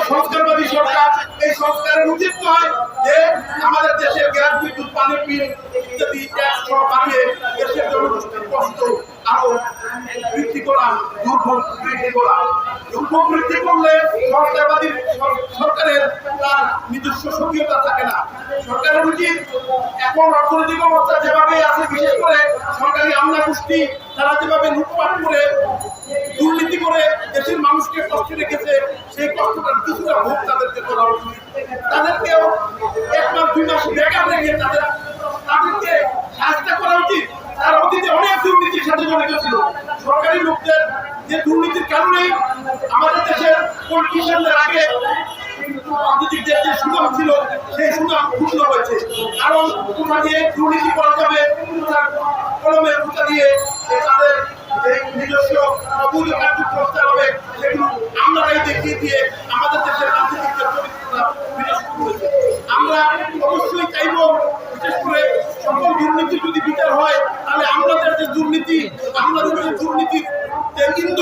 সংস্কারবাদী সরকার। এই সরকারের উচিত নয় যে আমাদের দেশের গ্যাস, বিদ্যুৎ, পানি, বিল ইত্যাদি ট্যাক্স সব বাড়িয়ে দেশের জনগোষ্ঠীর কষ্ট আরো বৃদ্ধি করা, দুর্ভোগ বৃদ্ধি করা। দুর্ভোগ বৃদ্ধি করলে সংস্কারবাদী সরকারের তার নিজস্ব সক্রিয়তা থাকে না। সরকারের উচিত এখন অর্থনৈতিক অবস্থা যেভাবে আছে, বিশেষ করে সরকারি আমলা গোষ্ঠী তারা যেভাবে লুটপাট করে দুর্নীতি করে দেশের মানুষকে কষ্ট রেখেছে, সেই কষ্টটার কিছুটা ভোগ তাদেরকে করা উচিত। তাদেরকেও 1 মাস 2 মাস বেকার রেখে তাদেরকে সাহায্য করা উচিত। তার অতীতে অনেক দুর্নীতির সাথে জড়িত ছিল। সরকারি লোকদের যে দুর্নীতির কারণেই আমাদের দেশের পলিটিশিয়ানদের আগে রাজনীতিকদের যে সুনাম ছিল সেই সুনাম ক্ষুণ্ণ হয়েছে। কারণ কোথা দিয়ে দুর্নীতি করা যাবে, কলমের কোথা দিয়ে তাদের নিজস্ব অবৈধ কার্য করতে হবে, সেগুলো আমরাই দেখিয়ে দিয়ে আমাদের দেশের রাজনীতিকদের চরিত্রটা বিনষ্ট করেছে। আমরা অবশ্যই চাইব, বিশেষ করে সকল দুর্নীতি যদি বিচার হয়, তাহলে আমাদের যে দুর্নীতির যে ইন্ধন